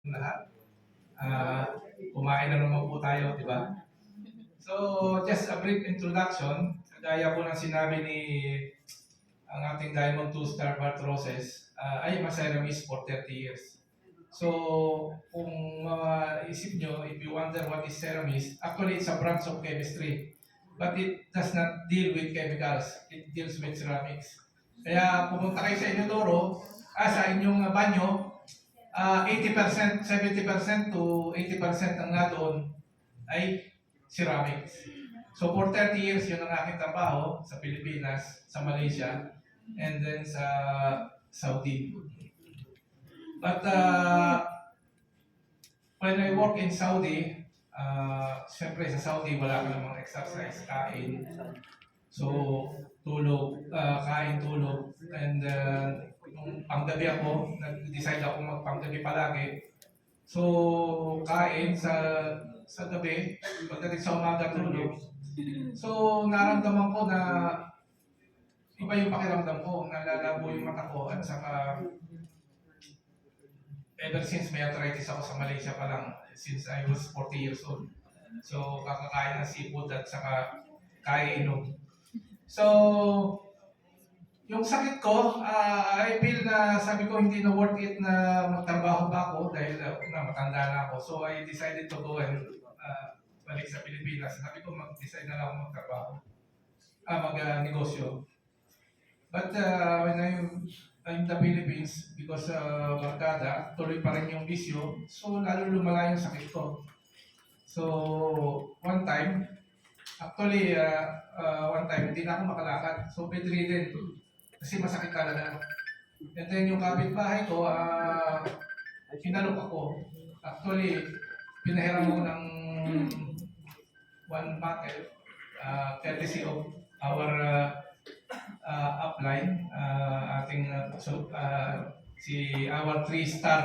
lahat. Ah, Kumain na naman po tayo, di ba? So, just a brief introduction. Gaya po ng sinabi ni ang ating Diamond 2-star Bart Roses, ay Masayramis for 30 years. So, kung maisip nyo, if you wonder what is Ceramis, actually it's a branch of chemistry. But it does not deal with chemicals. It deals with ceramics. Kaya pumunta kayo sa Inodoro, sa inyong banyo, 80%, 70% to 80% ang nadoon ay ceramics. So for 30 years, yun ang aking trabaho sa Pilipinas, sa Malaysia, and then sa Saudi. But when I work in Saudi, siyempre sa Saudi wala ka namang exercise, kain. So, tulog, kain, tulog. And nung panggabi ako, nag-decide ako magpanggabi palagi. So, kain sa gabi, pagdating sa umaga tulog. So, naramdaman ko na iba yung pakiramdam ko, nalalabo yung mata ko, at saka ever since may arthritis ako sa Malaysia pa lang, since I was 40 years old. So, kakakain ng seafood at saka kainom. So, yung sakit ko, I feel na sabi ko hindi na worth it na magtrabaho pa ako dahil na matanda na ako. So, I decided to go and balik sa Pilipinas. Sabi ko mag-decide na lang ako magtrabaho, mag-negosyo. But when I'm in the Philippines, because barkada, tuloy pa rin yung bisyo, so lalo lumala yung sakit ko. So, one time, actually, one time, hindi na ako makalakad. So, bedridden. Kasi masakit talaga. And then, yung kapitbahay ko, hinalok ako. Actually, pinahiram ko ng one bottle, courtesy of our upline, ating si our 3-star,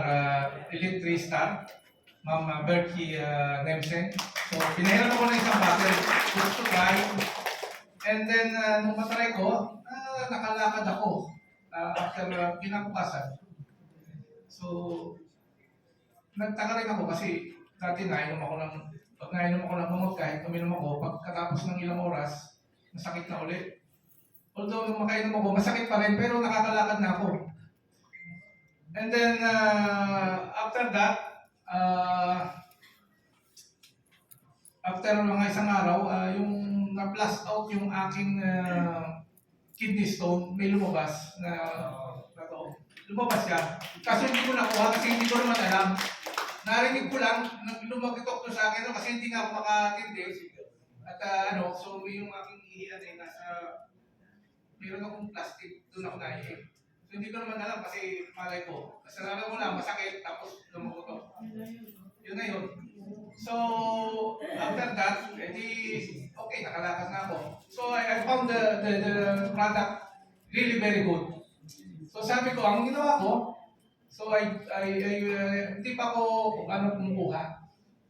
elite 3-star, Ma'am Bertie Nemsen. So, pinahiram ako ng isang bottle, just to try. And then, nung matry ko, nakalakad ako after kinabukasan. So, nagtaka rin ako kasi dati pag nainom ako ng gamot, kahit uminom ako, pagkatapos ng ilang oras, masakit na ulit. Although nung makainom ako, masakit pa rin, pero nakakalakad na ako. And then, after that, after mga isang araw, yung na-blast out yung aking kidney stone, may lumabas na lumabas siya. Kaso hindi ko nakuha kasi hindi ko naman alam. Narinig ko lang, lumagitok to sa akin kasi hindi nga ako makatindi. At so yung aking ihiyan ay nasa, meron akong plastic, doon ako naihi. So hindi ko naman alam kasi malay ko. Kasi alam mo lang, masakit, tapos lumagutok. Yun na yun. So, after that, okay, nakalakas na ako. So, I found the product really very good. So, sabi ko, ang ginawa ko, so, hindi pa ako kumukuha.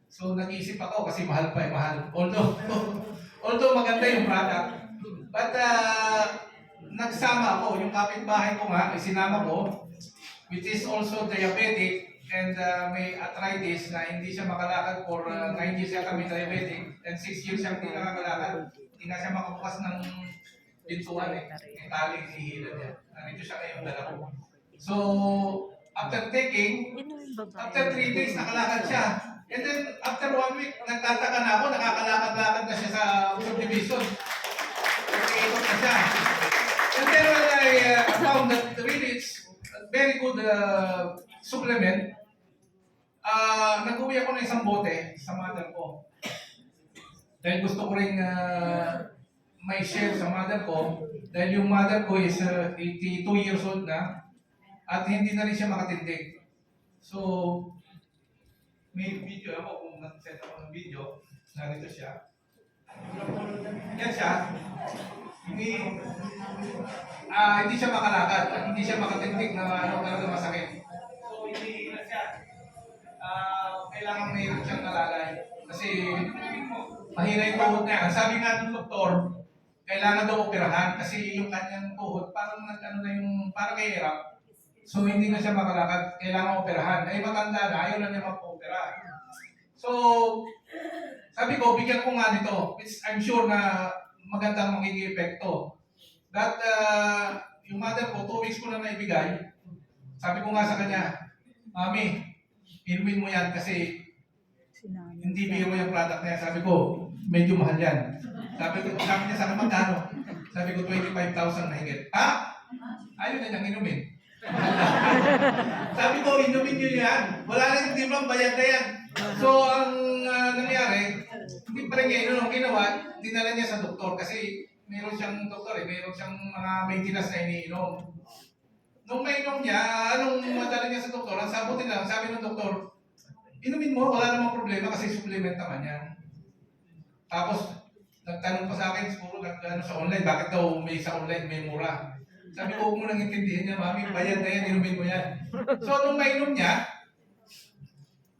So, nag-iisip ako kasi mahal pa mahal. Although maganda yung product. But, nagsama ako, yung kapitbahay ko nga, sinama ko, which is also diabetic, and may arthritis na hindi siya makalakad for 9 years siya kami diabetic and 6 years siya hindi nakakalakad. Hindi na siya makabukas ng pintuan Yung tali, hihila niya. Nandito siya ngayong dalawa. So, after 3 days nakalakad siya. And then, after 1 week, nagtataka na ako, nakakalakad-lakad na siya sa subdivision. Nag-iikot na siya. And then, when I found that really it's a very good supplement, nag-uwi ako ng isang bote sa mother ko. Dahil gusto ko rin may share sa mother ko, dahil yung mother ko is 82 years old na, at hindi na rin siya makatindig. So, may video ako, kung nag-set ako ng video, narito siya. Yan siya. Hindi siya makalakad at hindi siya makatindig na talaga masakit. So, hindi na siya. Kailangan mayroon siyang nalalay. Kasi mahina yung tuhod niya. Sabi nga ng doktor, kailangan daw operahan kasi yung kanyang tuhod parang parang kahirap. So hindi na siya makalakad, kailangan operahan. Ay matanda na, ayaw na niya mag-opera. So, sabi ko, bigyan ko nga nito, which I'm sure na magandang magiging epekto. That, yung mother ko, 2 weeks ko na naibigay. Sabi ko nga sa kanya, Mami, inumin mo yan kasi hindi biro yung product niya. Sabi ko, medyo mahal yan. Sabi niya sa akin, magkano? Sabi ko, 25,000 na higit. Ha? Ayaw na niyang inumin. Sabi ko, inumin niyo yan. Wala na yung timang bayad na yan. So, ang nangyari, hindi pa rin niya inunong ginawa, dinala niya sa doktor kasi mayroon siyang doktor mayroon siyang mga maintenance na iniinom. Nung mainom niya, anong madala niya sa doktor, ang sabutin lang, sabi ng doktor, inumin mo, wala namang problema kasi supplement naman yan. Tapos, nagtanong pa sa akin, siguro sa online, bakit daw may sa online may mura? Sabi ko, huwag mo nang intindihin niya, Mami, bayad na yan, inumin mo yan. So, nung mainom niya,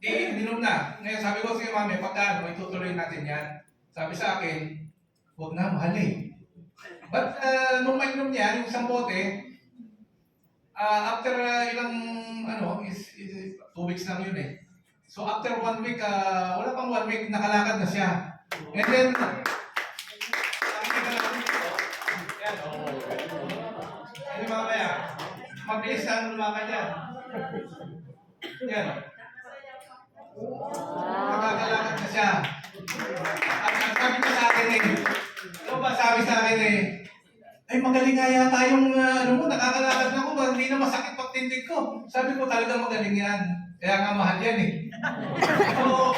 ininom na. Ngayon, sabi ko, sige Mami, pagkano, itutuloy natin yan. Sabi sa akin, huwag na, mahal eh. But, nung mainom niya, yung isang bote, after ilang, 2 weeks lang yun eh. So after 1 week, wala pang 1 week, nakalakad na siya. And then, hindi mamaya, mabilis na lumakad yan. Yan. Nakakalakad na siya. At sabi ko sa akin eh, ano ba sabi sa akin eh, ay magaling nga yata yung nakakalakad na ko, hindi na masakit pag tindig ko. Sabi ko talagang magaling yan. Kaya nga mahal yan eh. So,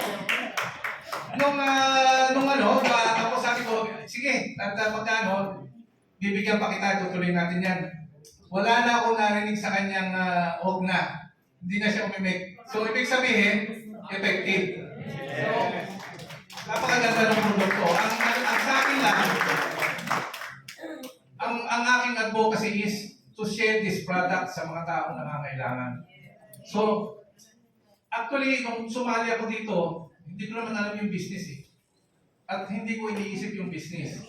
tapos sabi ko, sige, magkano, bibigyan pa kita, tutuloy natin yan. Wala na akong narinig sa kanyang huwag na. Hindi na siya umimik. So, ibig sabihin, effective. So, napakaganda ng produkto. Ang sa akin lang, ang aking advocacy is to share this product sa mga taong nangangailangan. So, actually, nung sumali ako dito, hindi ko naman alam yung business eh. At hindi ko iniisip yung business.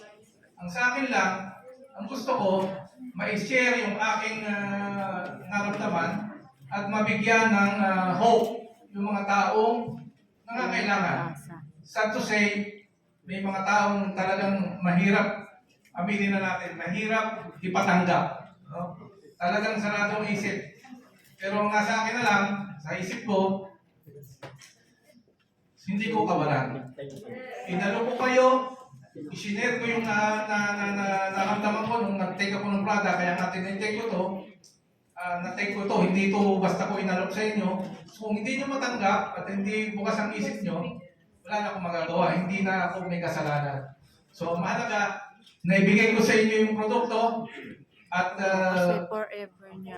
Ang sa akin lang, ang gusto ko, ma-share yung aking naramdaman at mabigyan ng hope yung mga taong nangangailangan. Sad to say, may mga taong talagang mahirap, aminin na natin, mahirap ipatanggap. No? Talagang sarado ang isip. Pero ang nasa akin na lang, sa isip ko, hindi ko kawalan. Inalo ko kayo, isinare ko yung naramdaman ko nung nag-take ako ng product, kaya nga tinitake ko to, na-take ko to, hindi to basta ko inalok sa inyo. So kung hindi nyo matanggap at hindi bukas ang isip nyo, wala na akong magagawa, hindi na ako may kasalanan. So mahalaga, naibigay ko sa inyo yung produkto at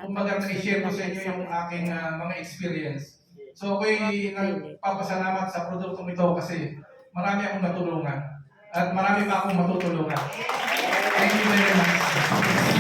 kumbaga na-share ko sa inyo yung aking mga experience. So ako'y nagpapasalamat sa produktong ito kasi marami akong natulungan at marami pa akong matutulungan. Thank you very much.